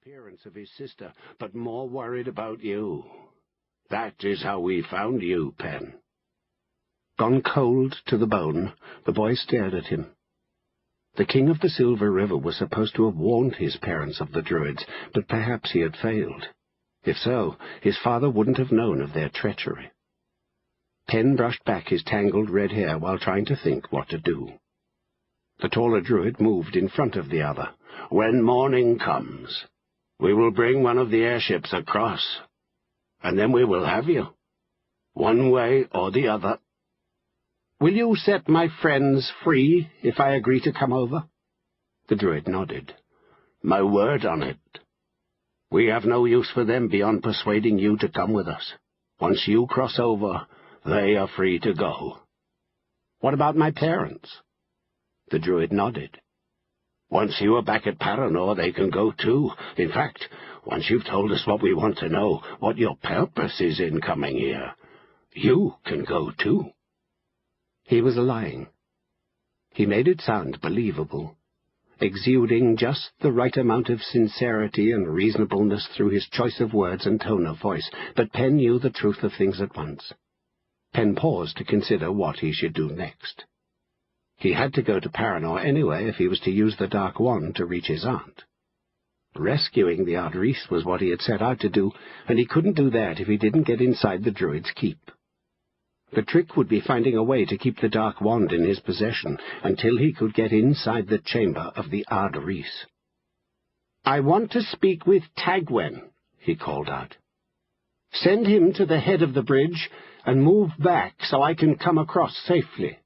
disappearance of his sister, but more worried about you. That is how we found you, Pen." Gone cold to the bone, the boy stared at him. The King of the Silver River was supposed to have warned his parents of the Druids, but perhaps he had failed. If so, his father wouldn't have known of their treachery. Pen brushed back his tangled red hair while trying to think what to do. The taller Druid moved in front of the other. "When morning comes, we will bring one of the airships across, and then we will have you, one way or the other." "Will you set my friends free if I agree to come over?" The Druid nodded. "My word on it. We have no use for them beyond persuading you to come with us. Once you cross over, they are free to go." "What about my parents?" The Druid nodded. "Once you are back at Paranor, they can go too. In fact, once you've told us what we want to know, what your purpose is in coming here, you can go too." He was lying. He made it sound believable, exuding just the right amount of sincerity and reasonableness through his choice of words and tone of voice, but Pen knew the truth of things at once. Pen paused to consider what he should do next. He had to go to Paranor anyway if he was to use the Dark Wand to reach his aunt. Rescuing the Ard Rhys was what he had set out to do, and he couldn't do that if he didn't get inside the Druid's keep. The trick would be finding a way to keep the Dark Wand in his possession until he could get inside the chamber of the Ard Rhys. "I want to speak with Tagwen," he called out. "Send him to the head of the bridge and move back so I can come across safely."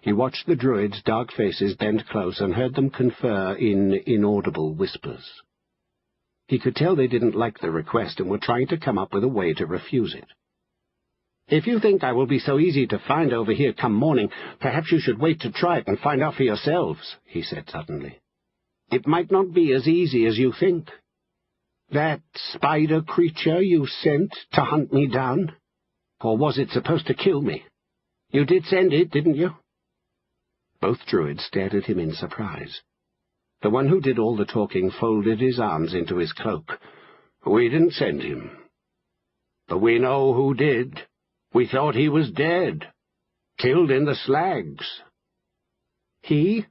He watched the Druids' dark faces bend close and heard them confer in inaudible whispers. He could tell they didn't like the request and were trying to come up with a way to refuse it. "If you think I will be so easy to find over here come morning, perhaps you should wait to try it and find out for yourselves," he said suddenly. "It might not be as easy as you think. That spider creature you sent to hunt me down? Or was it supposed to kill me? You did send it, didn't you?" Both Druids stared at him in surprise. The one who did all the talking folded his arms into his cloak. "We didn't send him. But we know who did. We thought he was dead, killed in the slags." "He?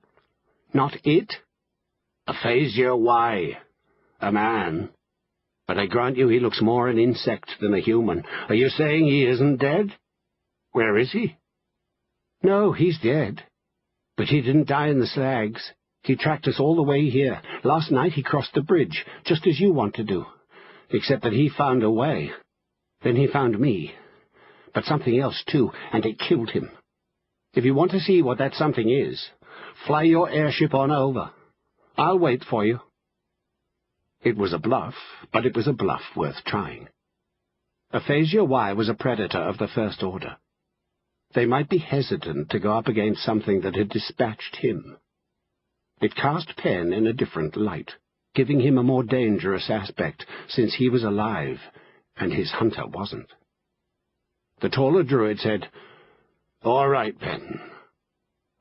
Not it?" "Aphasia, why? A man. But I grant you he looks more an insect than a human. Are you saying he isn't dead? Where is he?" "No, he's dead. But he didn't die in the slags. He tracked us all the way here. Last night he crossed the bridge, just as you want to do. Except that he found a way. Then he found me. But something else, too, and it killed him. If you want to see what that something is, fly your airship on over. I'll wait for you." It was a bluff, but it was a bluff worth trying. Aphasia Y was a predator of the First Order. They might be hesitant to go up against something that had dispatched him. It cast Pen in a different light, giving him a more dangerous aspect, since he was alive, and his hunter wasn't. The taller Druid said, "All right, Pen.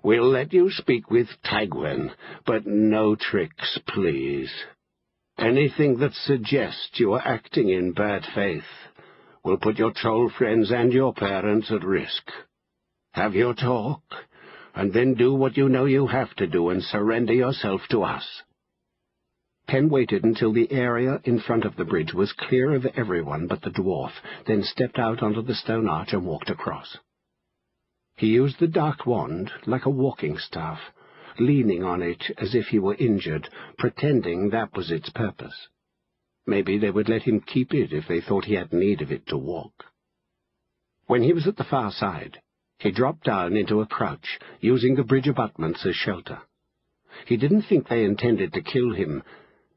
We'll let you speak with Tagwen, but no tricks, please. Anything that suggests you are acting in bad faith will put your troll friends and your parents at risk. Have your talk, and then do what you know you have to do and surrender yourself to us." Pen waited until the area in front of the bridge was clear of everyone but the dwarf, then stepped out onto the stone arch and walked across. He used the Dark Wand like a walking staff, leaning on it as if he were injured, pretending that was its purpose. Maybe they would let him keep it if they thought he had need of it to walk. When he was at the far side, he dropped down into a crouch, using the bridge abutments as shelter. He didn't think they intended to kill him,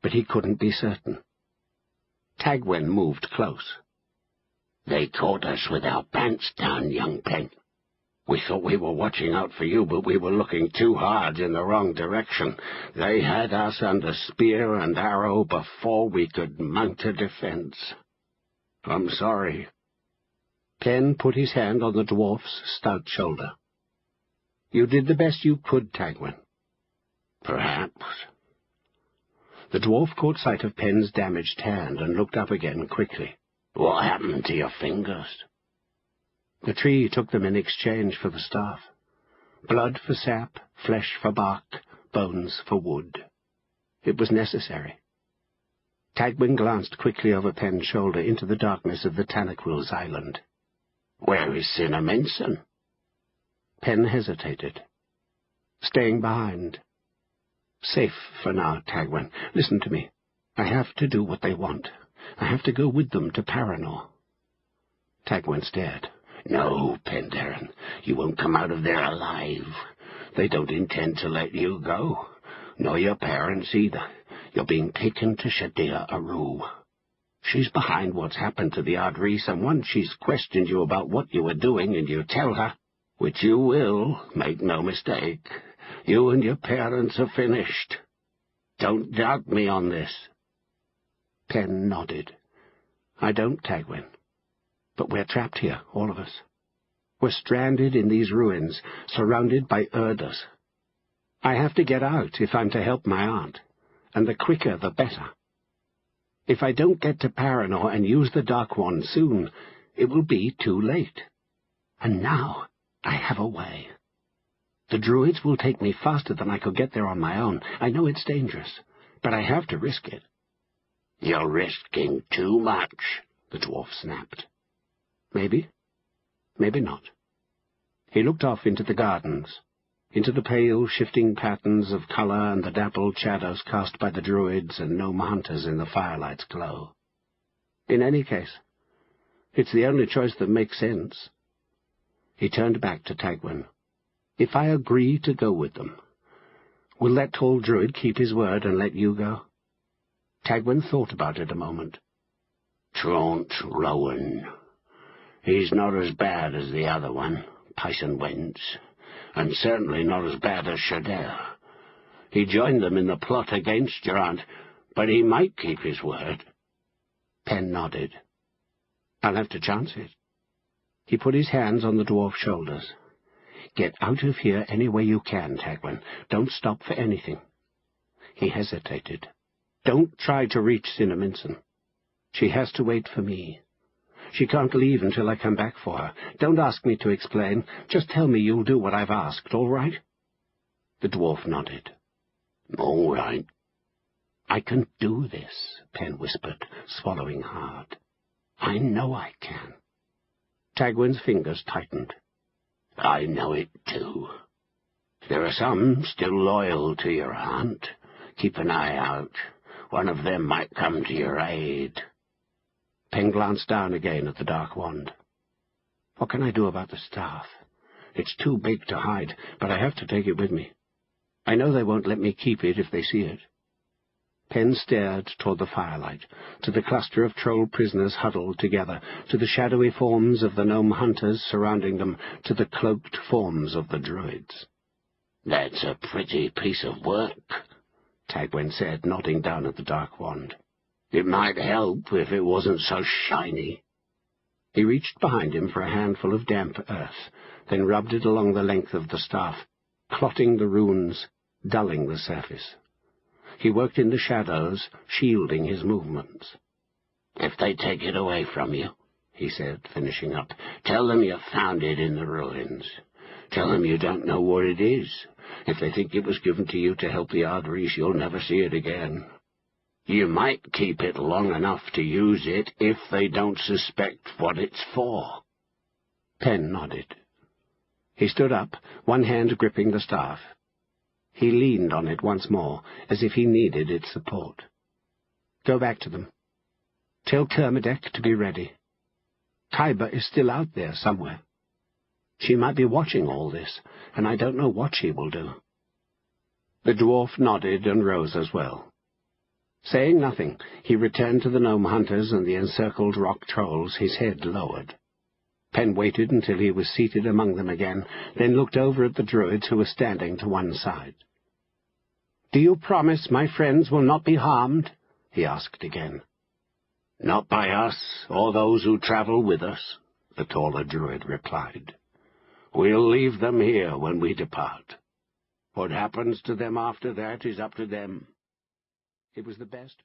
but he couldn't be certain. Tagwen moved close. "They caught us with our pants down, young Pen. We thought we were watching out for you, but we were looking too hard in the wrong direction. They had us under spear and arrow before we could mount a defense. I'm sorry." Pen put his hand on the dwarf's stout shoulder. "You did the best you could, Tagwen." "Perhaps. The dwarf caught sight of Pen's damaged hand and looked up again quickly. "What happened to your fingers?" "The tree took them in exchange for the staff. Blood for sap, flesh for bark, bones for wood. It was necessary." Tagwen glanced quickly over Pen's shoulder into the darkness of the Tanakwil's island. "Where is Cinnaminson?" Pen hesitated. "Staying behind." "Safe for now, Tagwen. Listen to me. I have to do what they want. I have to go with them to Paranor." Tagwen stared. "No, Penderrin, you won't come out of there alive. They don't intend to let you go, nor your parents either. You're being taken to Shadir Aru. She's behind what's happened to the Ard Rhys, and once she's questioned you about what you were doing and you tell her, which you will, make no mistake, you and your parents are finished. Don't doubt me on this." Pen nodded. "I don't, Tagwen. But we're trapped here, all of us. We're stranded in these ruins, surrounded by Urders. I have to get out if I'm to help my aunt, and the quicker the better. If I don't get to Paranor and use the Dark Wand soon, it will be too late. And now I have a way. The druids will take me faster than I could get there on my own. I know it's dangerous, but I have to risk it." "You're risking too much," the dwarf snapped. "Maybe. Maybe not." He looked off into the gardens, into the pale, shifting patterns of colour and the dappled shadows cast by the druids and gnome hunters in the firelight's glow. "In any case, it's the only choice that makes sense." He turned back to Tagwen. "If I agree to go with them, will that tall druid keep his word and let you go?" Tagwen thought about it a moment. "Traunt Rowan. He's not as bad as the other one, Pyson Wentz, and certainly not as bad as Shadir. He joined them in the plot against your aunt, but he might keep his word." Pen nodded. "I'll have to chance it." He put his hands on the dwarf's shoulders. "Get out of here any way you can, Tagwen. Don't stop for anything." He hesitated. "Don't try to reach Cinnaminson. She has to wait for me. She can't leave until I come back for her. Don't ask me to explain. Just tell me you'll do what I've asked, all right?" The dwarf nodded. "All right." "I can do this," Pen whispered, swallowing hard. "I know I can." Tagwen's fingers tightened. "I know it too. There are some still loyal to your aunt. Keep an eye out. One of them might come to your aid." Pen glanced down again at the Dark Wand. "What can I do about the staff? It's too big to hide, but I have to take it with me. I know they won't let me keep it if they see it." Pen stared toward the firelight, to the cluster of troll prisoners huddled together, to the shadowy forms of the gnome hunters surrounding them, to the cloaked forms of the druids. "That's a pretty piece of work," Tagwen said, nodding down at the Dark Wand. "It might help if it wasn't so shiny." He reached behind him for a handful of damp earth, then rubbed it along the length of the staff, clotting the runes, dulling the surface. He worked in the shadows, shielding his movements. "If they take it away from you," he said, finishing up, "tell them you found it in the ruins. Tell them you don't know what it is. If they think it was given to you to help the Ard Rhys, you'll never see it again. You might keep it long enough to use it if they don't suspect what it's for." Pen nodded. He stood up, one hand gripping the staff. He leaned on it once more, as if he needed its support. "Go back to them. Tell Kermadec to be ready. Khyber is still out there somewhere. She might be watching all this, and I don't know what she will do." The dwarf nodded and rose as well. Saying nothing, he returned to the gnome hunters and the encircled rock trolls, his head lowered. Pen waited until he was seated among them again, then looked over at the druids who were standing to one side. "Do you promise my friends will not be harmed?" he asked again. "Not by us, or those who travel with us," the taller druid replied. "We'll leave them here when we depart. What happens to them after that is up to them." It was the best